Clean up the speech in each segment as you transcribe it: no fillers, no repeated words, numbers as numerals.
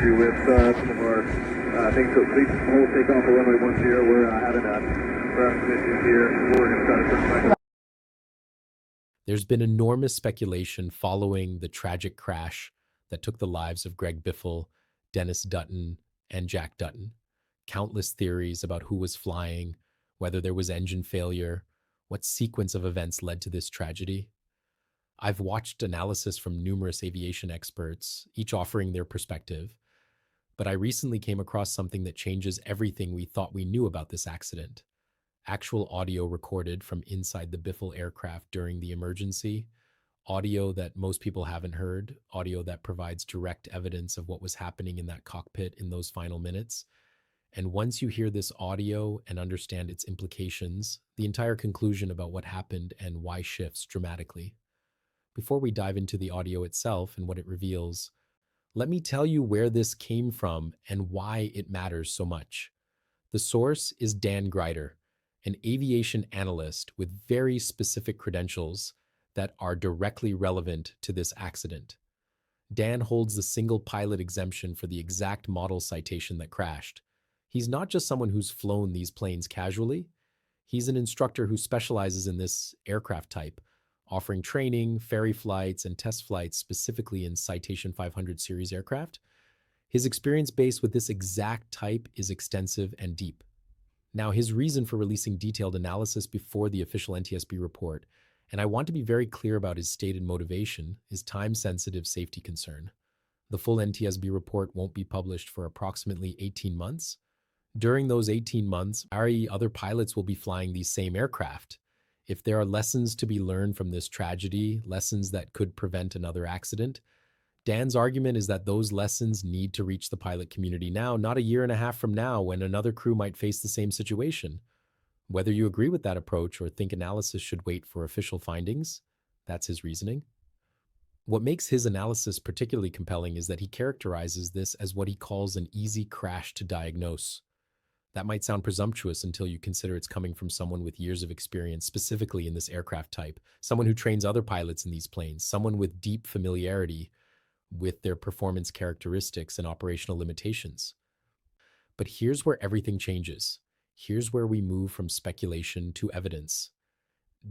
issue with some of our things. So please hold takeoff for runway 10. We're having some issues here. We're going to try to turn back. There's been enormous speculation following the tragic crash that took the lives of Greg Biffle, Dennis Dutton, and Jack Dutton. Countless theories about who was flying, whether there was engine failure, what sequence of events led to this tragedy. I've watched analysis from numerous aviation experts, each offering their perspective, but I recently came across something that changes everything we thought we knew about this accident. Actual audio recorded from inside the Biffle aircraft during the emergency, audio that most people haven't heard, audio that provides direct evidence of what was happening in that cockpit in those final minutes. And once you hear this audio and understand its implications, the entire conclusion about what happened and why shifts dramatically. Before we dive into the audio itself and what it reveals, let me tell you where this came from and why it matters so much. The source is Dan Greider, an aviation analyst with very specific credentials that are directly relevant to this accident. Dan holds the single pilot exemption for the exact model citation that crashed. He's not just someone who's flown these planes casually. He's an instructor who specializes in this aircraft type, offering training, ferry flights, and test flights specifically in Citation 500 series aircraft. His experience base with this exact type is extensive and deep. Now, his reason for releasing detailed analysis before the official NTSB report, and I want to be very clear about his stated motivation, is time-sensitive safety concern. The full NTSB report won't be published for approximately 18 months. During those 18 months, i.e., other pilots will be flying these same aircraft. If there are lessons to be learned from this tragedy, lessons that could prevent another accident, Dan's argument is that those lessons need to reach the pilot community now, not a year and a half from now when another crew might face the same situation. Whether you agree with that approach or think analysis should wait for official findings, that's his reasoning. What makes his analysis particularly compelling is that he characterizes this as what he calls an easy crash to diagnose. That might sound presumptuous until you consider it's coming from someone with years of experience, specifically in this aircraft type, someone who trains other pilots in these planes, someone with deep familiarity with their performance characteristics and operational limitations. But here's where everything changes. Here's where we move from speculation to evidence.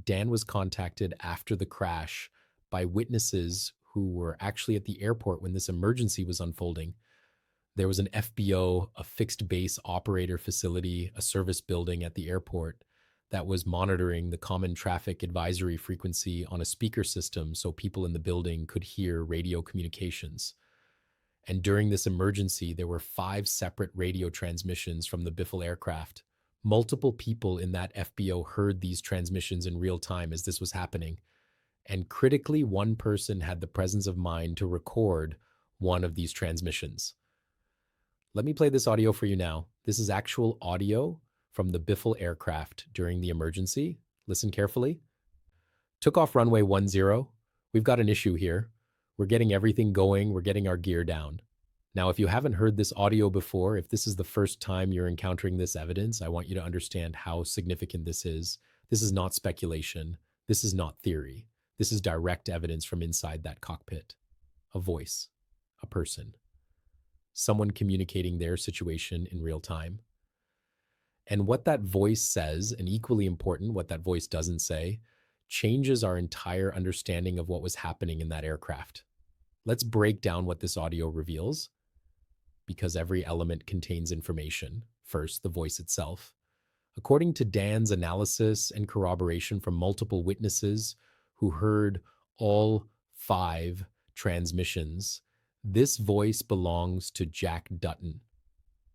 Dan was contacted after the crash by witnesses who were actually at the airport when this emergency was unfolding. There was an FBO, a fixed base operator facility, a service building at the airport that was monitoring the common traffic advisory frequency on a speaker system so people in the building could hear radio communications. And during this emergency, there were 5 separate radio transmissions from the Biffle aircraft. Multiple people in that FBO heard these transmissions in real time as this was happening. And critically, one person had the presence of mind to record one of these transmissions. Let me play this audio for you now. This is actual audio from the Biffle aircraft during the emergency. Listen carefully. Took off runway 10. We've got an issue here. We're getting everything going. We're getting our gear down. Now, if you haven't heard this audio before, if this is the first time you're encountering this evidence, I want you to understand how significant this is. This is not speculation. This is not theory. This is direct evidence from inside that cockpit. A voice, a person, someone communicating their situation in real time. And what that voice says, and equally important, what that voice doesn't say, changes our entire understanding of what was happening in that aircraft. Let's break down what this audio reveals, because every element contains information. First, the voice itself. According to Dan's analysis and corroboration from multiple witnesses who heard all 5 transmissions, this voice belongs to Jack Dutton,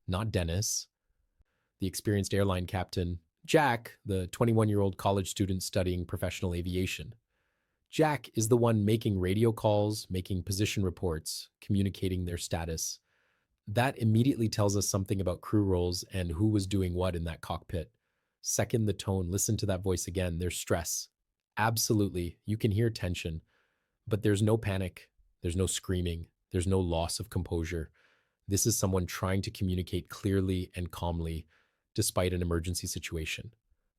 not Dennis, the experienced airline captain. Jack, the 21-year-old college student studying professional aviation. Jack is the one making radio calls, making position reports, communicating their status. That immediately tells us something about crew roles and who was doing what in that cockpit. Second, the tone. Listen to that voice again. There's stress. Absolutely, you can hear tension, but there's no panic. There's no screaming. There's no loss of composure. This is someone trying to communicate clearly and calmly despite an emergency situation.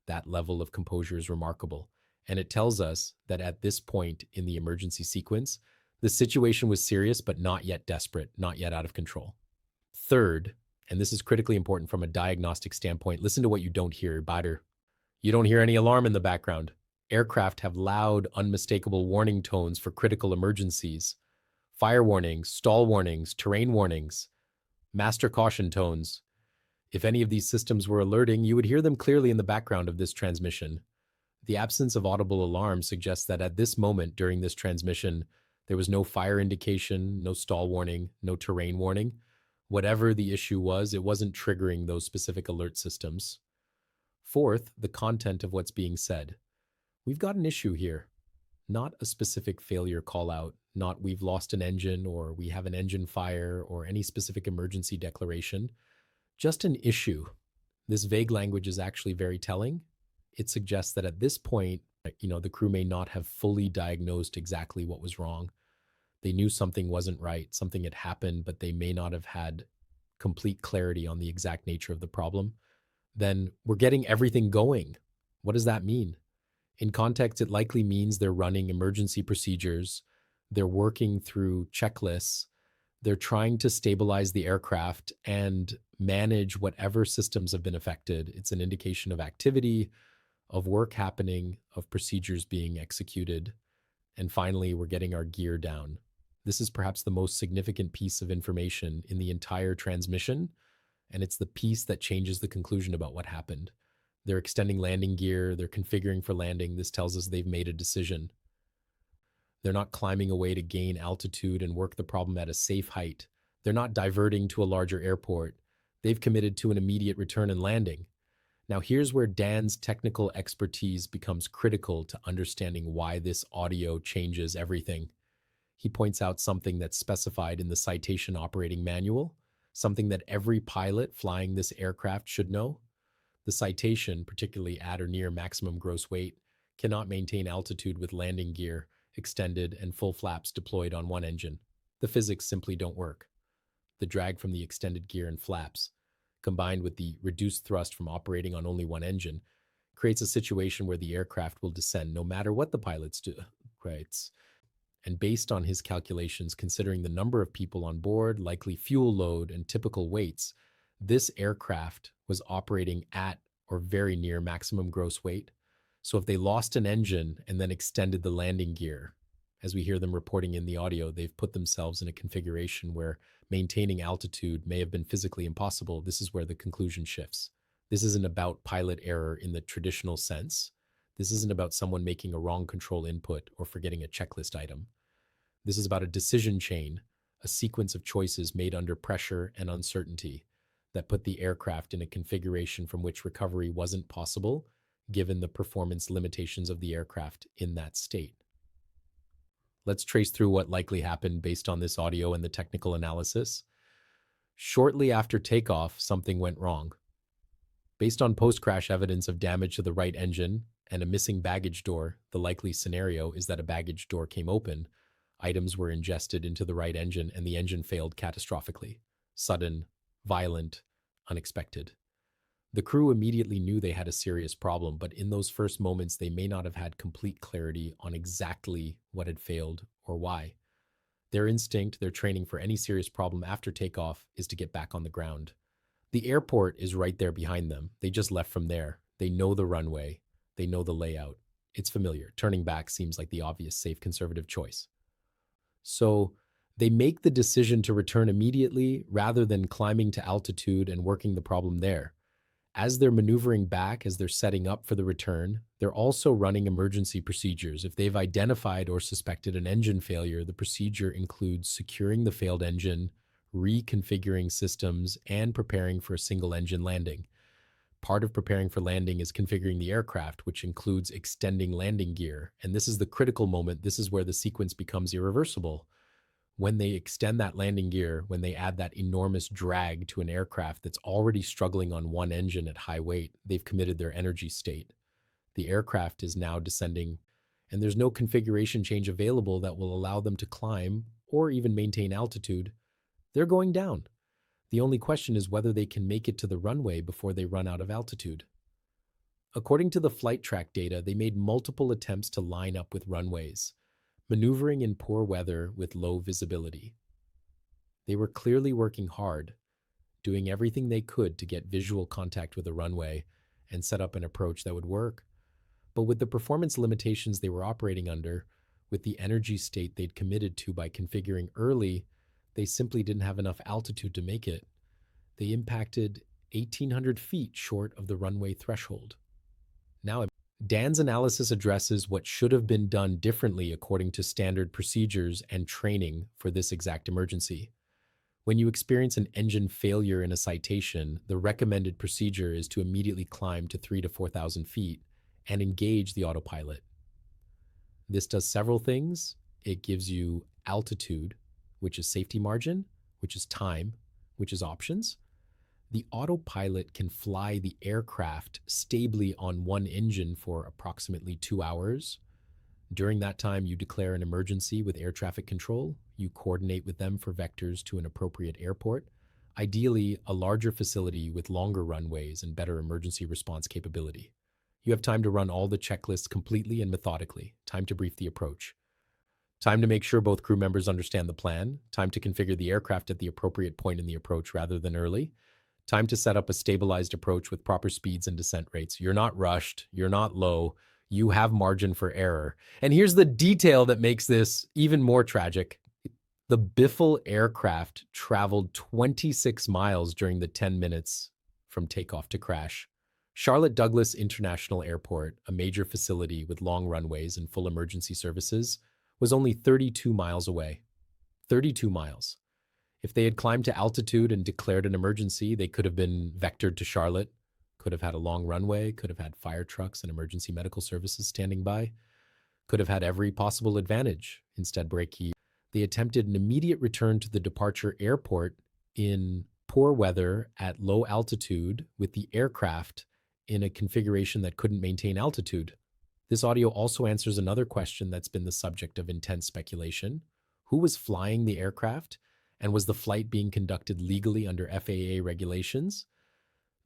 That level of composure is remarkable. And it tells us that at this point in the emergency sequence, the situation was serious, but not yet desperate, not yet out of control. Third, and this is critically important from a diagnostic standpoint, listen to what you don't hear, Bader. You don't hear any alarm in the background. Aircraft have loud, unmistakable warning tones for critical emergencies. Fire warnings, stall warnings, terrain warnings, master caution tones. If any of these systems were alerting, you would hear them clearly in the background of this transmission. The absence of audible alarm suggests that at this moment during this transmission, there was no fire indication, no stall warning, no terrain warning. Whatever the issue was, it wasn't triggering those specific alert systems. Fourth, the content of what's being said. We've got an issue here, not a specific failure call out, not we've lost an engine or we have an engine fire or any specific emergency declaration, just an issue. This vague language is actually very telling. It suggests that at this point, the crew may not have fully diagnosed exactly what was wrong. They knew something wasn't right, something had happened, but they may not have had complete clarity on the exact nature of the problem. Then we're getting everything going. What does that mean? In context, it likely means they're running emergency procedures, they're working through checklists, they're trying to stabilize the aircraft and manage whatever systems have been affected. It's an indication of activity, of work happening, of procedures being executed. And finally, we're getting our gear down. This is perhaps the most significant piece of information in the entire transmission, and it's the piece that changes the conclusion about what happened. They're extending landing gear, they're configuring for landing. This tells us they've made a decision. They're not climbing away to gain altitude and work the problem at a safe height. They're not diverting to a larger airport. They've committed to an immediate return and landing. Now, here's where Dan's technical expertise becomes critical to understanding why this audio changes everything. He points out something that's specified in the Citation Operating Manual, something that every pilot flying this aircraft should know. The Citation, particularly at or near maximum gross weight, cannot maintain altitude with landing gear extended and full flaps deployed on one engine. The physics simply don't work. The drag from the extended gear and flaps, combined with the reduced thrust from operating on only one engine, creates a situation where the aircraft will descend no matter what the pilots do. Right? And based on his calculations, considering the number of people on board, likely fuel load, and typical weights, this aircraft was operating at or very near maximum gross weight. So if they lost an engine and then extended the landing gear, as we hear them reporting in the audio, they've put themselves in a configuration where maintaining altitude may have been physically impossible. This is where the conclusion shifts. This isn't about pilot error in the traditional sense. This isn't about someone making a wrong control input or forgetting a checklist item. This is about a decision chain, a sequence of choices made under pressure and uncertainty that put the aircraft in a configuration from which recovery wasn't possible, given the performance limitations of the aircraft in that state. Let's trace through what likely happened based on this audio and the technical analysis. Shortly after takeoff, something went wrong. Based on post-crash evidence of damage to the right engine and a missing baggage door, the likely scenario is that a baggage door came open, items were ingested into the right engine, and the engine failed catastrophically. Sudden, violent, unexpected. The crew immediately knew they had a serious problem, but in those first moments, they may not have had complete clarity on exactly what had failed or why. Their instinct, their training for any serious problem after takeoff is to get back on the ground. The airport is right there behind them. They just left from there. They know the runway. They know the layout. It's familiar. Turning back seems like the obvious, safe, conservative choice. So they make the decision to return immediately rather than climbing to altitude and working the problem there. As they're maneuvering back, as they're setting up for the return, they're also running emergency procedures. If they've identified or suspected an engine failure, the procedure includes securing the failed engine, reconfiguring systems, and preparing for a single engine landing. Part of preparing for landing is configuring the aircraft, which includes extending landing gear. And this is the critical moment. This is where the sequence becomes irreversible. When they extend that landing gear, when they add that enormous drag to an aircraft that's already struggling on one engine at high weight, they've committed their energy state. The aircraft is now descending, and there's no configuration change available that will allow them to climb or even maintain altitude. They're going down. The only question is whether they can make it to the runway before they run out of altitude. According to the flight track data, they made multiple attempts to line up with runways, maneuvering in poor weather with low visibility. They were clearly working hard, doing everything they could to get visual contact with the runway and set up an approach that would work. But with the performance limitations they were operating under, with the energy state they'd committed to by configuring early, they simply didn't have enough altitude to make it. They impacted 1,800 feet short of the runway threshold. Now, Dan's analysis addresses what should have been done differently according to standard procedures and training for this exact emergency. When you experience an engine failure in a citation, the recommended procedure is to immediately climb to 3,000 to 4,000 feet and engage the autopilot. This does several things. It gives you altitude, which is safety margin, which is time, which is options. The autopilot can fly the aircraft stably on one engine for approximately 2 hours. During that time, you declare an emergency with air traffic control. You coordinate with them for vectors to an appropriate airport, ideally a larger facility with longer runways and better emergency response capability. You have time to run all the checklists completely and methodically, time to brief the approach, time to make sure both crew members understand the plan, time to configure the aircraft at the appropriate point in the approach rather than early, time to set up a stabilized approach with proper speeds and descent rates. You're not rushed, you're not low, you have margin for error. And here's the detail that makes this even more tragic. The Biffle aircraft traveled 26 miles during the 10 minutes from takeoff to crash. Charlotte Douglas International Airport, a major facility with long runways and full emergency services, was only 32 miles away. 32 miles. If they had climbed to altitude and declared an emergency, they could have been vectored to Charlotte, could have had a long runway, could have had fire trucks and emergency medical services standing by, could have had every possible advantage. Instead, they attempted an immediate return to the departure airport in poor weather at low altitude with the aircraft in a configuration that couldn't maintain altitude. This audio also answers another question that's been the subject of intense speculation. Who was flying the aircraft? And was the flight being conducted legally under FAA regulations?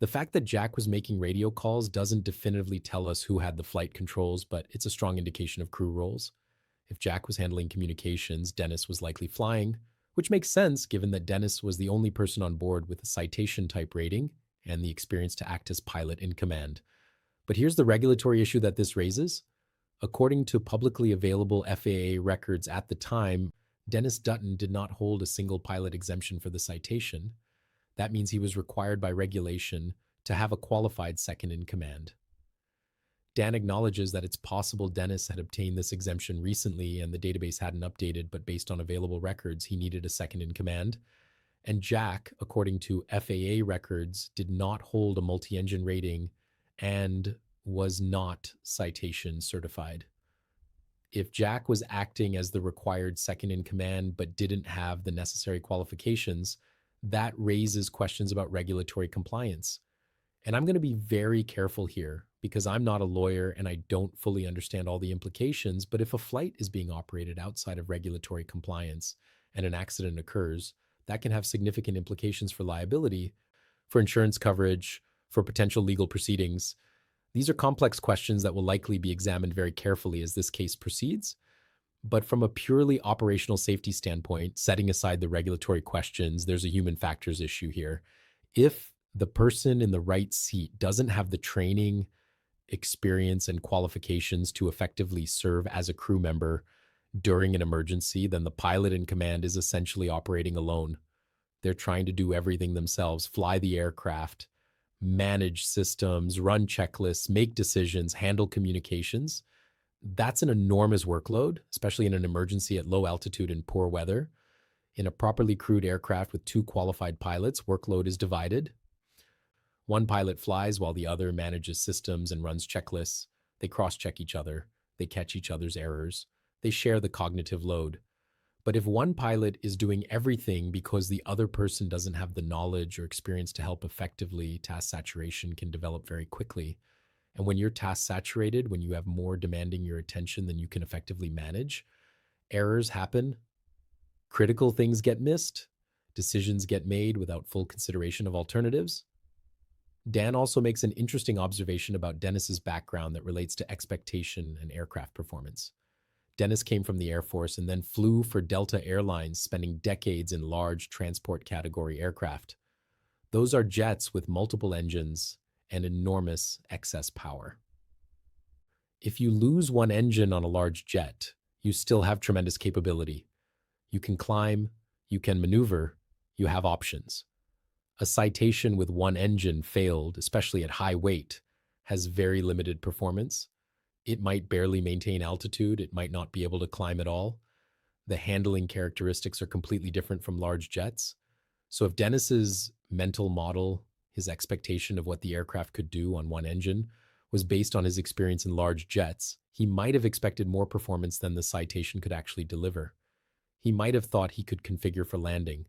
The fact that Jack was making radio calls doesn't definitively tell us who had the flight controls, but it's a strong indication of crew roles. If Jack was handling communications, Dennis was likely flying, which makes sense given that Dennis was the only person on board with a citation type rating and the experience to act as pilot in command. But here's the regulatory issue that this raises. According to publicly available FAA records at the time, Dennis Dutton did not hold a single pilot exemption for the citation. That means he was required by regulation to have a qualified second in command. Dan acknowledges that it's possible Dennis had obtained this exemption recently and the database hadn't updated, but based on available records, he needed a second in command. And Jack, according to FAA records, did not hold a multi-engine rating and was not citation certified. If Jack was acting as the required second in command but didn't have the necessary qualifications, that raises questions about regulatory compliance. And I'm going to be very careful here because I'm not a lawyer and I don't fully understand all the implications, but if a flight is being operated outside of regulatory compliance and an accident occurs, that can have significant implications for liability, for insurance coverage, for potential legal proceedings. These are complex questions that will likely be examined very carefully as this case proceeds. But from a purely operational safety standpoint, setting aside the regulatory questions, there's a human factors issue here. If the person in the right seat doesn't have the training, experience, and qualifications to effectively serve as a crew member during an emergency, then the pilot in command is essentially operating alone. They're trying to do everything themselves, fly the aircraft, manage systems, run checklists, make decisions, handle communications. That's an enormous workload, especially in an emergency at low altitude and poor weather. In a properly crewed aircraft with 2 qualified pilots, workload is divided. One pilot flies while the other manages systems and runs checklists. They cross-check each other. They catch each other's errors. They share the cognitive load. But if one pilot is doing everything because the other person doesn't have the knowledge or experience to help effectively, task saturation can develop very quickly. And when you're task saturated, when you have more demanding your attention than you can effectively manage, errors happen, critical things get missed, decisions get made without full consideration of alternatives. Dan also makes an interesting observation about Dennis's background that relates to expectation and aircraft performance. Dennis came from the Air Force and then flew for Delta Airlines, spending decades in large transport category aircraft. Those are jets with multiple engines and enormous excess power. If you lose one engine on a large jet, you still have tremendous capability. You can climb, you can maneuver, you have options. A Citation with one engine failed, especially at high weight, has very limited performance. It might barely maintain altitude, it might not be able to climb at all. The handling characteristics are completely different from large jets. So if Dennis's mental model, his expectation of what the aircraft could do on one engine, was based on his experience in large jets, he might have expected more performance than the Citation could actually deliver. He might have thought he could configure for landing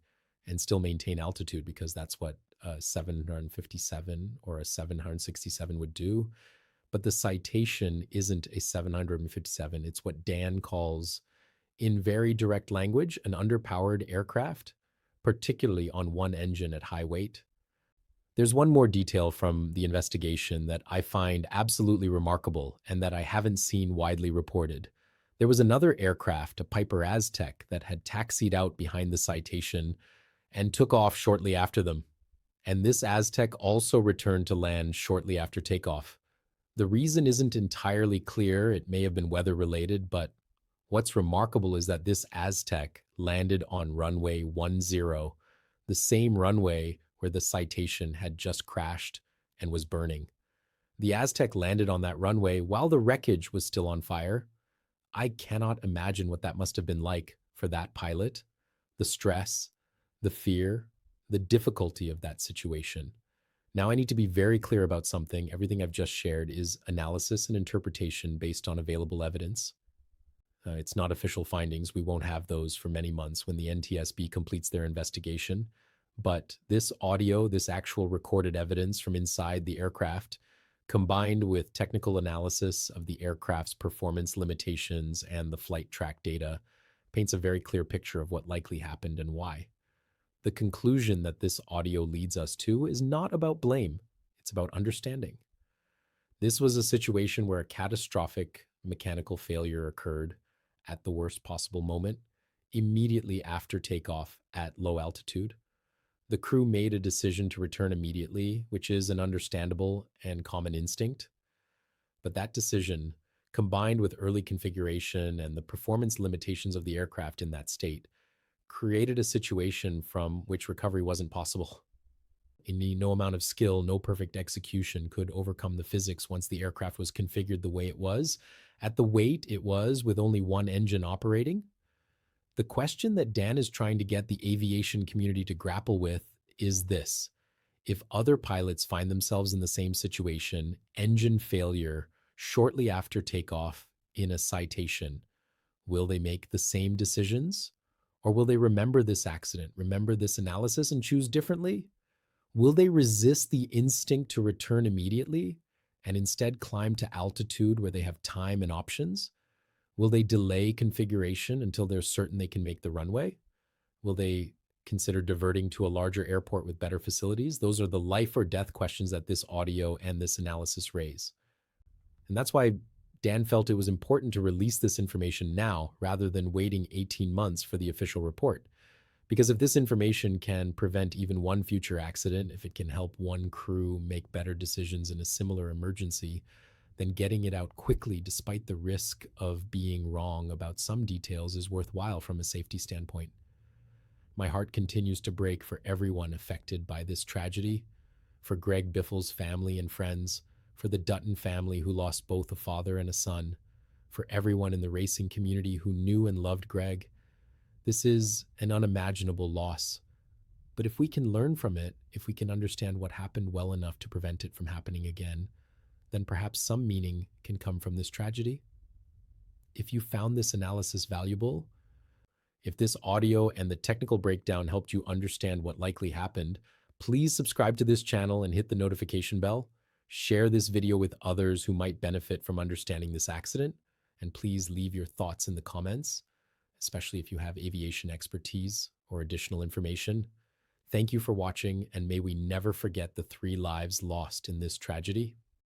and still maintain altitude, because that's what a 757 or a 767 would do. But the Citation isn't a 757. It's what Dan calls, in very direct language, an underpowered aircraft, particularly on one engine at high weight. There's one more detail from the investigation that I find absolutely remarkable and that I haven't seen widely reported. There was another aircraft, a Piper Aztec, that had taxied out behind the Citation and took off shortly after them. And this Aztec also returned to land shortly after takeoff. The reason isn't entirely clear. It may have been weather related, but what's remarkable is that this Aztec landed on runway 10, the same runway where the Citation had just crashed and was burning. The Aztec landed on that runway while the wreckage was still on fire. I cannot imagine what that must have been like for that pilot. The stress, the fear, the difficulty of that situation. Now I need to be very clear about something. Everything I've just shared is analysis and interpretation based on available evidence. It's not official findings. We won't have those for many months when the NTSB completes their investigation. But this audio, this actual recorded evidence from inside the aircraft, combined with technical analysis of the aircraft's performance limitations and the flight track data, paints a very clear picture of what likely happened and why. The conclusion that this audio leads us to is not about blame, it's about understanding. This was a situation where a catastrophic mechanical failure occurred at the worst possible moment, immediately after takeoff at low altitude. The crew made a decision to return immediately, which is an understandable and common instinct. But that decision, combined with early configuration and the performance limitations of the aircraft in that state, created a situation from which recovery wasn't possible. No amount of skill, no perfect execution could overcome the physics once the aircraft was configured the way it was, at the weight it was with only one engine operating. The question that Dan is trying to get the aviation community to grapple with is this: if other pilots find themselves in the same situation, engine failure, shortly after takeoff in a Citation, will they make the same decisions? Or will they remember this accident, remember this analysis, and choose differently? Will they resist the instinct to return immediately and instead climb to altitude where they have time and options? Will they delay configuration until they're certain they can make the runway? Will they consider diverting to a larger airport with better facilities? Those are the life or death questions that this audio and this analysis raise. And that's why Dan felt it was important to release this information now rather than waiting 18 months for the official report. Because if this information can prevent even one future accident, if it can help one crew make better decisions in a similar emergency, then getting it out quickly despite the risk of being wrong about some details is worthwhile from a safety standpoint. My heart continues to break for everyone affected by this tragedy, for Greg Biffle's family and friends, for the Dutton family who lost both a father and a son, for everyone in the racing community who knew and loved Greg. This is an unimaginable loss. But if we can learn from it, if we can understand what happened well enough to prevent it from happening again, then perhaps some meaning can come from this tragedy. If you found this analysis valuable, if this audio and the technical breakdown helped you understand what likely happened, please subscribe to this channel and hit the notification bell. Share this video with others who might benefit from understanding this accident, and please leave your thoughts in the comments, especially if you have aviation expertise or additional information. Thank you for watching, and may we never forget the 3 lives lost in this tragedy.